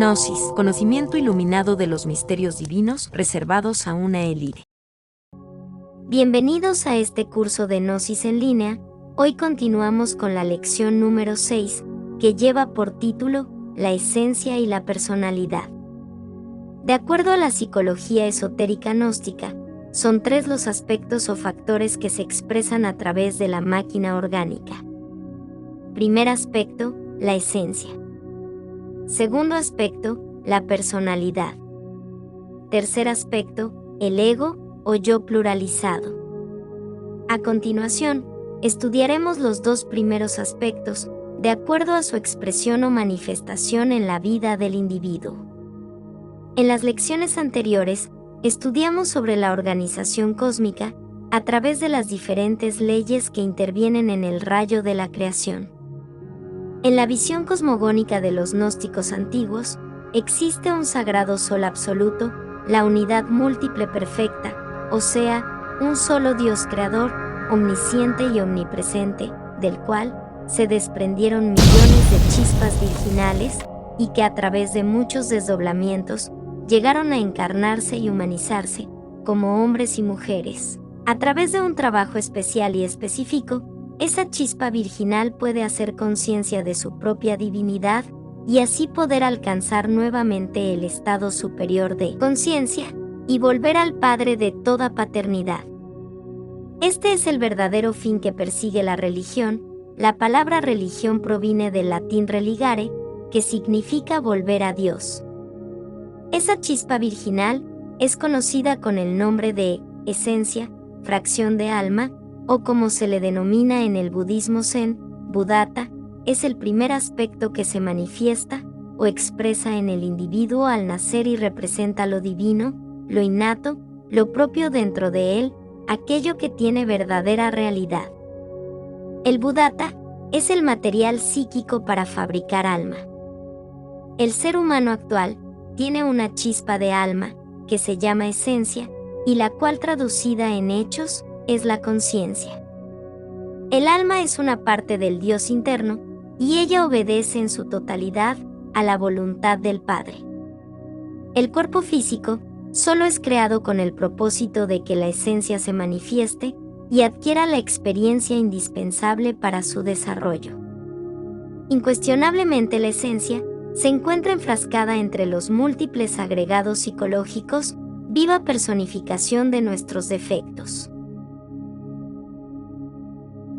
Gnosis, conocimiento iluminado de los misterios divinos reservados a una élite. Bienvenidos a este curso de Gnosis en línea. Hoy continuamos con la lección número 6, que lleva por título La esencia y la personalidad. De acuerdo a la psicología esotérica gnóstica, son 3 los aspectos o factores que se expresan a través de la máquina orgánica. Primer aspecto, la esencia. Segundo aspecto, la personalidad. Tercer aspecto, el ego o yo pluralizado. A continuación, estudiaremos los 2 primeros aspectos, de acuerdo a su expresión o manifestación en la vida del individuo. En las lecciones anteriores, estudiamos sobre la organización cósmica a través de las diferentes leyes que intervienen en el rayo de la creación. En la visión cosmogónica de los gnósticos antiguos, existe un sagrado sol absoluto, la unidad múltiple perfecta, o sea, un solo Dios creador, omnisciente y omnipresente, del cual se desprendieron millones de chispas virginales y que a través de muchos desdoblamientos llegaron a encarnarse y humanizarse como hombres y mujeres. A través de un trabajo especial y específico, esa chispa virginal puede hacer conciencia de su propia divinidad y así poder alcanzar nuevamente el estado superior de conciencia y volver al Padre de toda paternidad. Este es el verdadero fin que persigue la religión. La palabra religión proviene del latín religare, que significa volver a Dios. Esa chispa virginal es conocida con el nombre de esencia, fracción de alma, o como se le denomina en el budismo zen, buddhata, es el primer aspecto que se manifiesta o expresa en el individuo al nacer y representa lo divino, lo innato, lo propio dentro de él, aquello que tiene verdadera realidad. El buddhata es el material psíquico para fabricar alma. El ser humano actual tiene una chispa de alma, que se llama esencia, y la cual traducida en hechos, es la conciencia. El alma es una parte del Dios interno, y ella obedece en su totalidad a la voluntad del Padre. El cuerpo físico solo es creado con el propósito de que la esencia se manifieste y adquiera la experiencia indispensable para su desarrollo. Incuestionablemente la esencia se encuentra enfrascada entre los múltiples agregados psicológicos, viva personificación de nuestros defectos.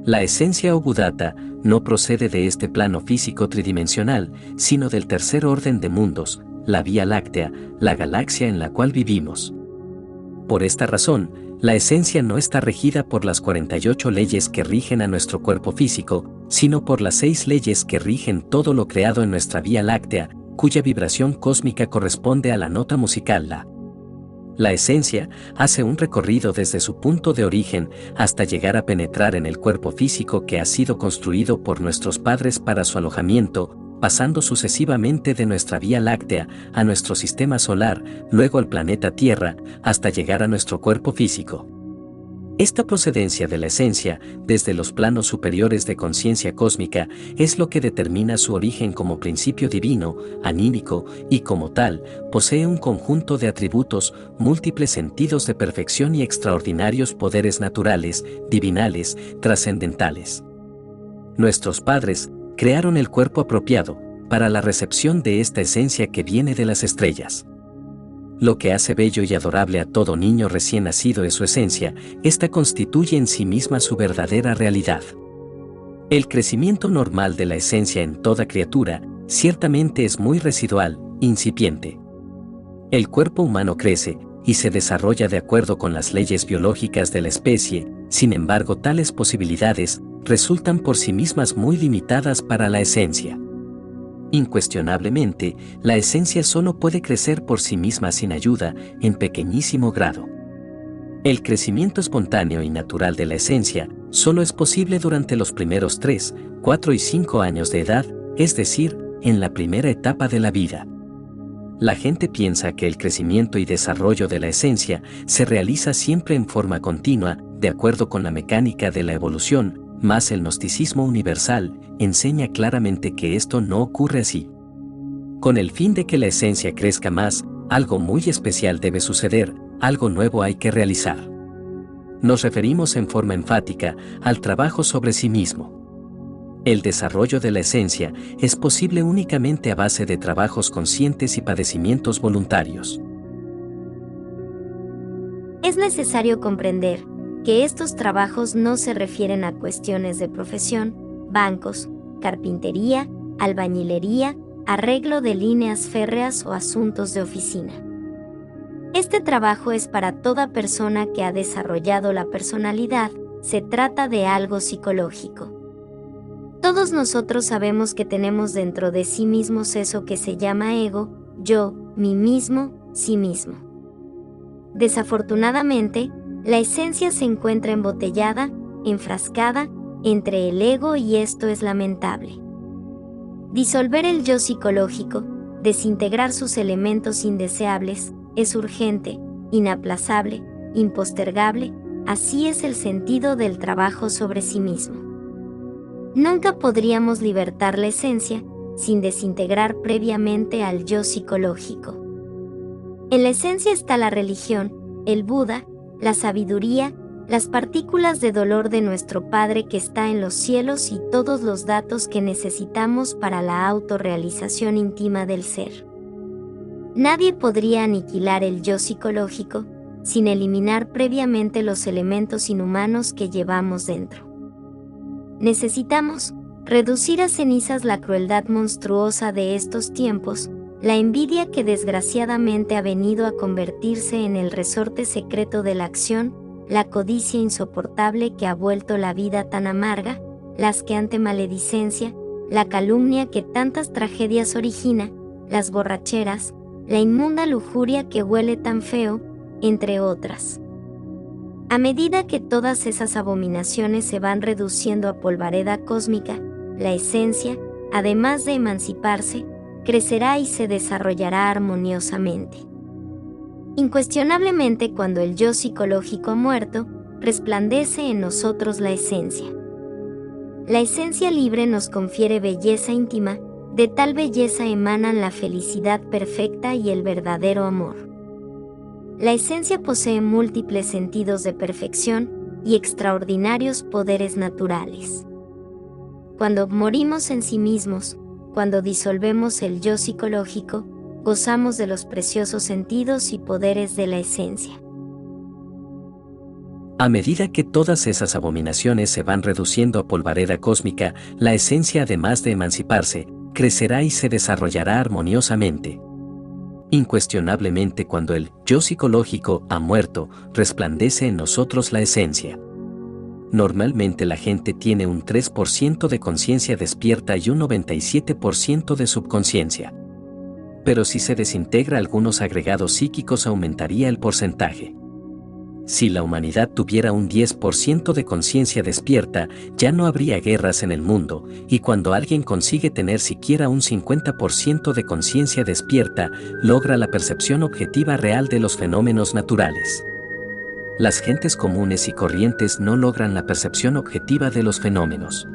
La esencia o buddhata no procede de este plano físico tridimensional, sino del tercer orden de mundos, la Vía Láctea, la galaxia en la cual vivimos. Por esta razón, la esencia no está regida por las 48 leyes que rigen a nuestro cuerpo físico, sino por las 6 leyes que rigen todo lo creado en nuestra Vía Láctea, cuya vibración cósmica corresponde a la nota musical La. La esencia hace un recorrido desde su punto de origen hasta llegar a penetrar en el cuerpo físico que ha sido construido por nuestros padres para su alojamiento, pasando sucesivamente de nuestra Vía Láctea a nuestro sistema solar, luego al planeta Tierra, hasta llegar a nuestro cuerpo físico. Esta procedencia de la esencia, desde los planos superiores de conciencia cósmica, es lo que determina su origen como principio divino, anímico, y como tal, posee un conjunto de atributos, múltiples sentidos de perfección y extraordinarios poderes naturales, divinales, trascendentales. Nuestros padres crearon el cuerpo apropiado para la recepción de esta esencia que viene de las estrellas. Lo que hace bello y adorable a todo niño recién nacido es su esencia, esta constituye en sí misma su verdadera realidad. El crecimiento normal de la esencia en toda criatura, ciertamente es muy residual, incipiente. El cuerpo humano crece y se desarrolla de acuerdo con las leyes biológicas de la especie, sin embargo tales posibilidades resultan por sí mismas muy limitadas para la esencia. Incuestionablemente, la esencia solo puede crecer por sí misma sin ayuda, en pequeñísimo grado. El crecimiento espontáneo y natural de la esencia solo es posible durante los primeros 3, 4 y 5 años de edad, es decir, en la primera etapa de la vida. La gente piensa que el crecimiento y desarrollo de la esencia se realiza siempre en forma continua, de acuerdo con la mecánica de la evolución, mas el gnosticismo universal enseña claramente que esto no ocurre así. Con el fin de que la esencia crezca más, algo muy especial debe suceder, algo nuevo hay que realizar. Nos referimos en forma enfática al trabajo sobre sí mismo. El desarrollo de la esencia es posible únicamente a base de trabajos conscientes y padecimientos voluntarios. Es necesario comprender que estos trabajos no se refieren a cuestiones de profesión, bancos, carpintería, albañilería, arreglo de líneas férreas o asuntos de oficina. Este trabajo es para toda persona que ha desarrollado la personalidad, se trata de algo psicológico. Todos nosotros sabemos que tenemos dentro de sí mismos eso que se llama ego, yo, mí mismo, sí mismo. Desafortunadamente, la esencia se encuentra embotellada, enfrascada, entre el ego y esto es lamentable. Disolver el yo psicológico, desintegrar sus elementos indeseables, es urgente, inaplazable, impostergable, así es el sentido del trabajo sobre sí mismo. Nunca podríamos libertar la esencia sin desintegrar previamente al yo psicológico. En la esencia está la religión, el Buda, la sabiduría, las partículas de dolor de nuestro Padre que está en los cielos y todos los datos que necesitamos para la autorrealización íntima del ser. Nadie podría aniquilar el yo psicológico sin eliminar previamente los elementos inhumanos que llevamos dentro. Necesitamos reducir a cenizas la crueldad monstruosa de estos tiempos, la envidia que desgraciadamente ha venido a convertirse en el resorte secreto de la acción, la codicia insoportable que ha vuelto la vida tan amarga, la asqueante maledicencia, la calumnia que tantas tragedias origina, las borracheras, la inmunda lujuria que huele tan feo, entre otras. A medida que todas esas abominaciones se van reduciendo a polvareda cósmica, la esencia, además de emanciparse, crecerá y se desarrollará armoniosamente. Incuestionablemente, cuando el yo psicológico ha muerto, resplandece en nosotros la esencia. La esencia libre nos confiere belleza íntima, de tal belleza emanan la felicidad perfecta y el verdadero amor. La esencia posee múltiples sentidos de perfección y extraordinarios poderes naturales. Cuando morimos en sí mismos, cuando disolvemos el yo psicológico, gozamos de los preciosos sentidos y poderes de la esencia. A medida que todas esas abominaciones se van reduciendo a polvareda cósmica, la esencia, además de emanciparse, crecerá y se desarrollará armoniosamente. Incuestionablemente, cuando el yo psicológico ha muerto, resplandece en nosotros la esencia. Normalmente la gente tiene un 3% de conciencia despierta y un 97% de subconsciencia. Pero si se desintegra algunos agregados psíquicos aumentaría el porcentaje. Si la humanidad tuviera un 10% de conciencia despierta, ya no habría guerras en el mundo, y cuando alguien consigue tener siquiera un 50% de conciencia despierta, logra la percepción objetiva real de los fenómenos naturales. Las gentes comunes y corrientes no logran la percepción objetiva de los fenómenos.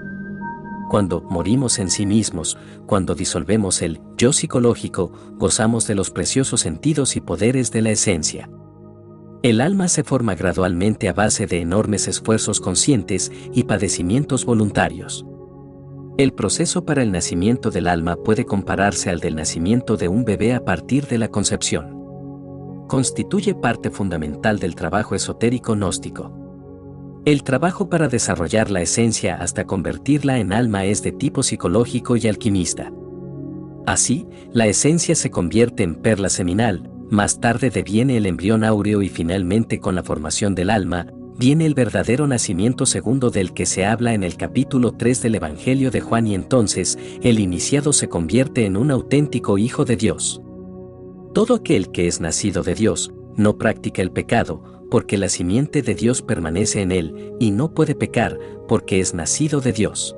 Cuando morimos en sí mismos, cuando disolvemos el yo psicológico, gozamos de los preciosos sentidos y poderes de la esencia. El alma se forma gradualmente a base de enormes esfuerzos conscientes y padecimientos voluntarios. El proceso para el nacimiento del alma puede compararse al del nacimiento de un bebé a partir de la concepción. Constituye parte fundamental del trabajo esotérico gnóstico. El trabajo para desarrollar la esencia hasta convertirla en alma es de tipo psicológico y alquimista. Así, la esencia se convierte en perla seminal, más tarde deviene el embrión áureo y finalmente con la formación del alma, viene el verdadero nacimiento segundo del que se habla en el capítulo 3 del Evangelio de Juan y entonces, el iniciado se convierte en un auténtico hijo de Dios. Todo aquel que es nacido de Dios, no practica el pecado, porque la simiente de Dios permanece en él, y no puede pecar, porque es nacido de Dios.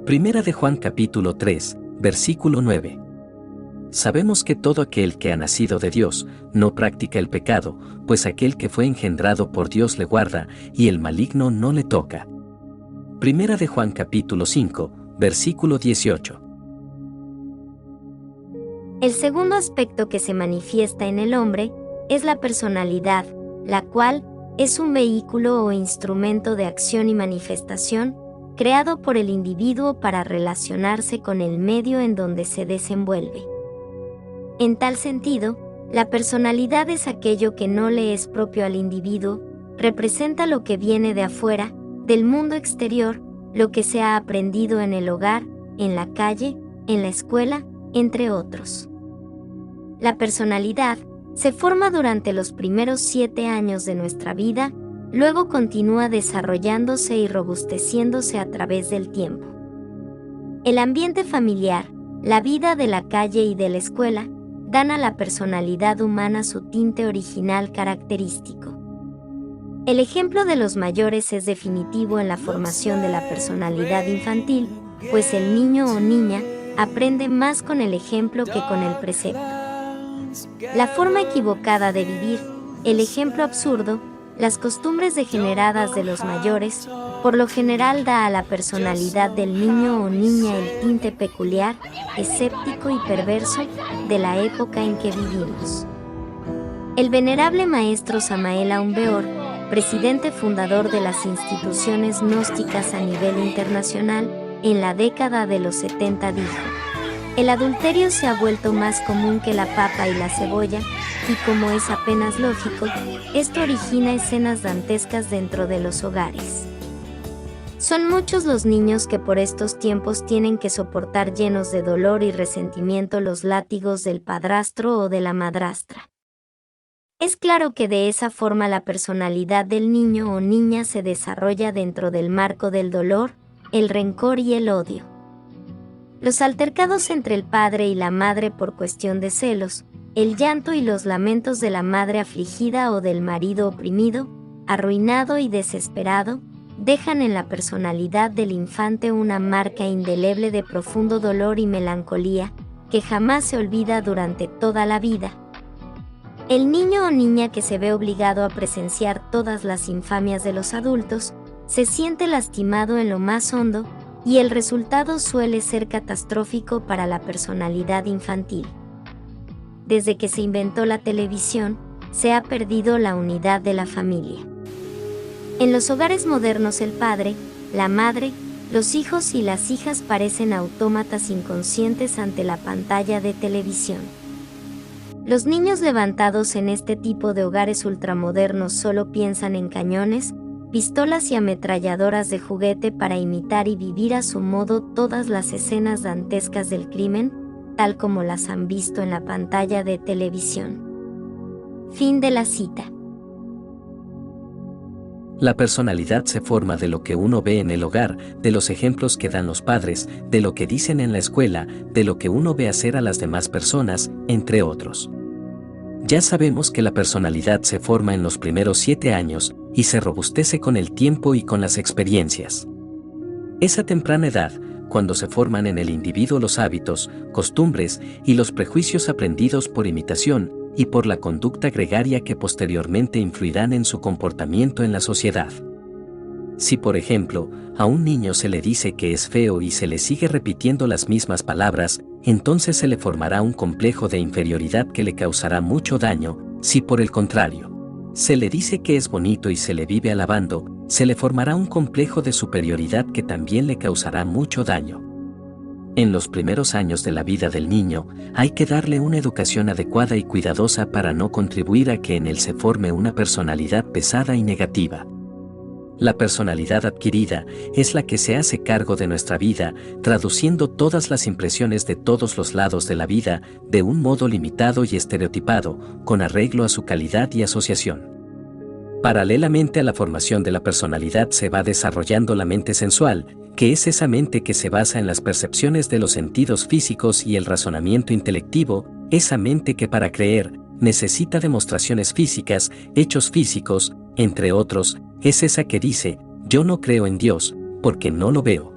Primera de Juan capítulo 3, versículo 9. Sabemos que todo aquel que ha nacido de Dios, no practica el pecado, pues aquel que fue engendrado por Dios le guarda, y el maligno no le toca. Primera de Juan capítulo 5, versículo 18. El segundo aspecto que se manifiesta en el hombre es la personalidad, la cual es un vehículo o instrumento de acción y manifestación creado por el individuo para relacionarse con el medio en donde se desenvuelve. En tal sentido, la personalidad es aquello que no le es propio al individuo, representa lo que viene de afuera, del mundo exterior, lo que se ha aprendido en el hogar, en la calle, en la escuela, entre otros. La personalidad se forma durante los primeros 7 años de nuestra vida, luego continúa desarrollándose y robusteciéndose a través del tiempo. El ambiente familiar, la vida de la calle y de la escuela, dan a la personalidad humana su tinte original característico. El ejemplo de los mayores es definitivo en la formación de la personalidad infantil, pues el niño o niña aprende más con el ejemplo que con el precepto. La forma equivocada de vivir, el ejemplo absurdo, las costumbres degeneradas de los mayores, por lo general da a la personalidad del niño o niña el tinte peculiar, escéptico y perverso de la época en que vivimos. El venerable maestro Samael Aun Weor, presidente fundador de las instituciones gnósticas a nivel internacional, en la década de los 70 dijo: el adulterio se ha vuelto más común que la papa y la cebolla, y como es apenas lógico, esto origina escenas dantescas dentro de los hogares. Son muchos los niños que por estos tiempos tienen que soportar llenos de dolor y resentimiento los látigos del padrastro o de la madrastra. Es claro que de esa forma la personalidad del niño o niña se desarrolla dentro del marco del dolor, el rencor y el odio. Los altercados entre el padre y la madre por cuestión de celos, el llanto y los lamentos de la madre afligida o del marido oprimido, arruinado y desesperado, dejan en la personalidad del infante una marca indeleble de profundo dolor y melancolía, que jamás se olvida durante toda la vida. El niño o niña que se ve obligado a presenciar todas las infamias de los adultos, se siente lastimado en lo más hondo, y el resultado suele ser catastrófico para la personalidad infantil. Desde que se inventó la televisión, se ha perdido la unidad de la familia. En los hogares modernos el padre, la madre, los hijos y las hijas parecen autómatas inconscientes ante la pantalla de televisión. Los niños levantados en este tipo de hogares ultramodernos solo piensan en cañones, pistolas y ametralladoras de juguete para imitar y vivir a su modo todas las escenas dantescas del crimen, tal como las han visto en la pantalla de televisión. Fin de la cita. La personalidad se forma de lo que uno ve en el hogar, de los ejemplos que dan los padres, de lo que dicen en la escuela, de lo que uno ve hacer a las demás personas, entre otros. Ya sabemos que la personalidad se forma en los primeros 7 años y se robustece con el tiempo y con las experiencias. Esa temprana edad, cuando se forman en el individuo los hábitos, costumbres y los prejuicios aprendidos por imitación y por la conducta gregaria que posteriormente influirán en su comportamiento en la sociedad. Si, por ejemplo, a un niño se le dice que es feo y se le sigue repitiendo las mismas palabras, entonces se le formará un complejo de inferioridad que le causará mucho daño. Si, por el contrario, se le dice que es bonito y se le vive alabando, se le formará un complejo de superioridad que también le causará mucho daño. En los primeros años de la vida del niño, hay que darle una educación adecuada y cuidadosa para no contribuir a que en él se forme una personalidad pesada y negativa. La personalidad adquirida es la que se hace cargo de nuestra vida, traduciendo todas las impresiones de todos los lados de la vida de un modo limitado y estereotipado, con arreglo a su calidad y asociación. Paralelamente a la formación de la personalidad se va desarrollando la mente sensual, que es esa mente que se basa en las percepciones de los sentidos físicos y el razonamiento intelectivo, esa mente que para creer necesita demostraciones físicas, hechos físicos, entre otros, es esa que dice: yo no creo en Dios, porque no lo veo.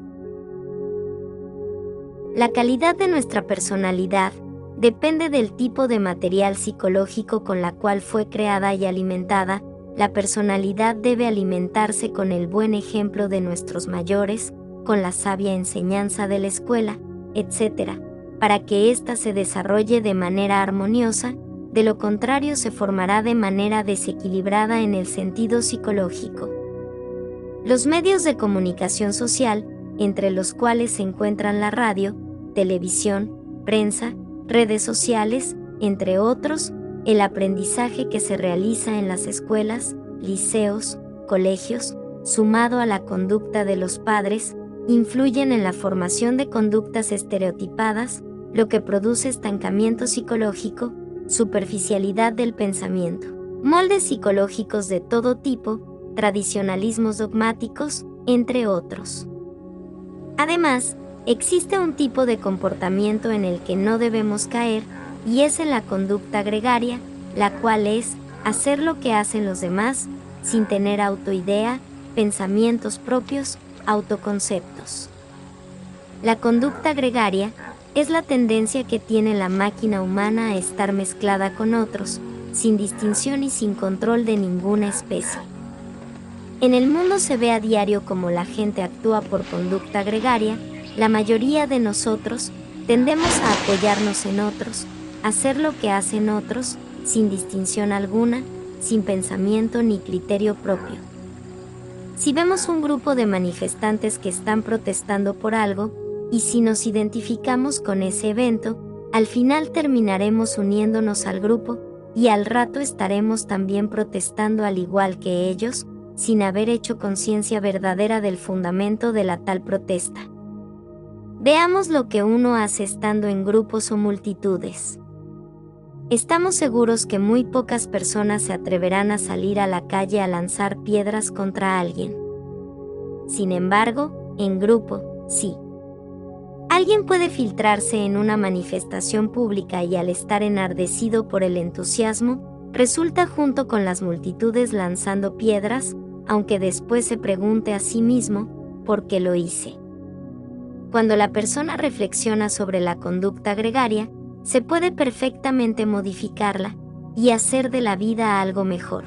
La calidad de nuestra personalidad depende del tipo de material psicológico con la cual fue creada y alimentada. La personalidad debe alimentarse con el buen ejemplo de nuestros mayores, con la sabia enseñanza de la escuela, etc. para que ésta se desarrolle de manera armoniosa, de lo contrario se formará de manera desequilibrada en el sentido psicológico. Los medios de comunicación social, entre los cuales se encuentran la radio, televisión, prensa, redes sociales, entre otros, el aprendizaje que se realiza en las escuelas, liceos, colegios, sumado a la conducta de los padres, influyen en la formación de conductas estereotipadas, lo que produce estancamiento psicológico, superficialidad del pensamiento, moldes psicológicos de todo tipo, tradicionalismos dogmáticos, entre otros. Además, existe un tipo de comportamiento en el que no debemos caer, y es en la conducta gregaria, la cual es hacer lo que hacen los demás, sin tener autoidea, pensamientos propios, autoconceptos. La conducta gregaria es la tendencia que tiene la máquina humana a estar mezclada con otros, sin distinción y sin control de ninguna especie. En el mundo se ve a diario cómo la gente actúa por conducta gregaria. La mayoría de nosotros tendemos a apoyarnos en otros, hacer lo que hacen otros, sin distinción alguna, sin pensamiento ni criterio propio. Si vemos un grupo de manifestantes que están protestando por algo, y si nos identificamos con ese evento, al final terminaremos uniéndonos al grupo, y al rato estaremos también protestando al igual que ellos, sin haber hecho conciencia verdadera del fundamento de la tal protesta. Veamos lo que uno hace estando en grupos o multitudes. Estamos seguros que muy pocas personas se atreverán a salir a la calle a lanzar piedras contra alguien. Sin embargo, en grupo, sí. Alguien puede filtrarse en una manifestación pública y al estar enardecido por el entusiasmo, resulta junto con las multitudes lanzando piedras, aunque después se pregunte a sí mismo, ¿por qué lo hice? Cuando la persona reflexiona sobre la conducta gregaria, se puede perfectamente modificarla y hacer de la vida algo mejor.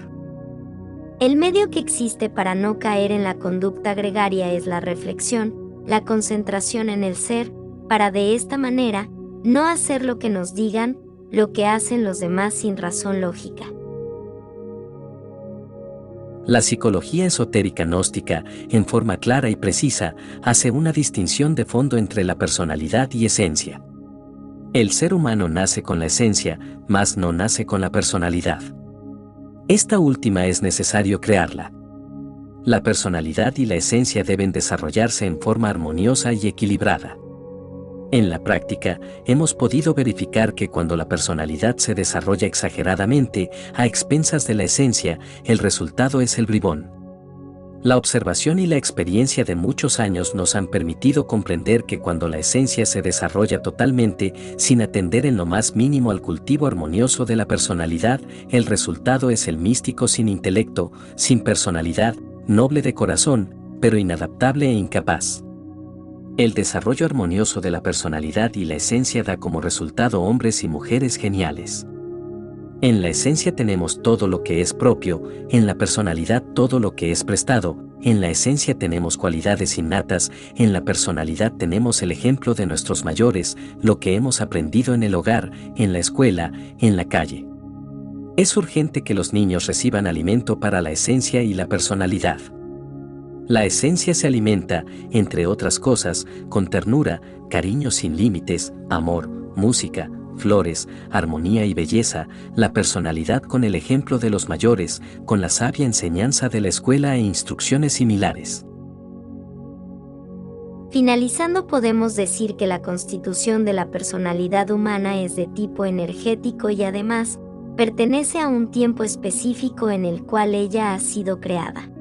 El medio que existe para no caer en la conducta gregaria es la reflexión, la concentración en el ser, para de esta manera no hacer lo que nos digan, lo que hacen los demás sin razón lógica. La psicología esotérica gnóstica, en forma clara y precisa, hace una distinción de fondo entre la personalidad y esencia. El ser humano nace con la esencia, mas no nace con la personalidad. Esta última es necesario crearla. La personalidad y la esencia deben desarrollarse en forma armoniosa y equilibrada. En la práctica, hemos podido verificar que cuando la personalidad se desarrolla exageradamente, a expensas de la esencia, el resultado es el bribón. La observación y la experiencia de muchos años nos han permitido comprender que cuando la esencia se desarrolla totalmente, sin atender en lo más mínimo al cultivo armonioso de la personalidad, el resultado es el místico sin intelecto, sin personalidad, noble de corazón, pero inadaptable e incapaz. El desarrollo armonioso de la personalidad y la esencia da como resultado hombres y mujeres geniales. En la esencia tenemos todo lo que es propio, en la personalidad todo lo que es prestado, en la esencia tenemos cualidades innatas, en la personalidad tenemos el ejemplo de nuestros mayores, lo que hemos aprendido en el hogar, en la escuela, en la calle. Es urgente que los niños reciban alimento para la esencia y la personalidad. La esencia se alimenta, entre otras cosas, con ternura, cariño sin límites, amor, música, flores, armonía y belleza, la personalidad con el ejemplo de los mayores, con la sabia enseñanza de la escuela e instrucciones similares. Finalizando, podemos decir que la constitución de la personalidad humana es de tipo energético y además, pertenece a un tiempo específico en el cual ella ha sido creada.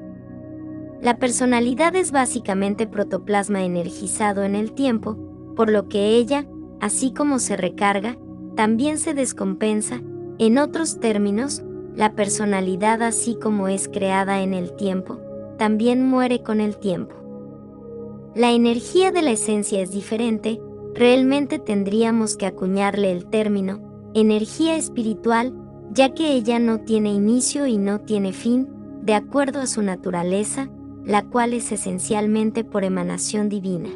La personalidad es básicamente protoplasma energizado en el tiempo, por lo que ella, así como se recarga, también se descompensa. En otros términos, la personalidad, así como es creada en el tiempo, también muere con el tiempo. La energía de la esencia es diferente, realmente tendríamos que acuñarle el término energía espiritual, ya que ella no tiene inicio y no tiene fin, de acuerdo a su naturaleza, la cual es esencialmente por emanación divina.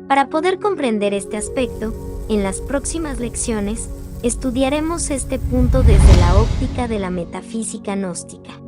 Para poder comprender este aspecto, En las próximas lecciones, estudiaremos este punto desde la óptica de la metafísica gnóstica.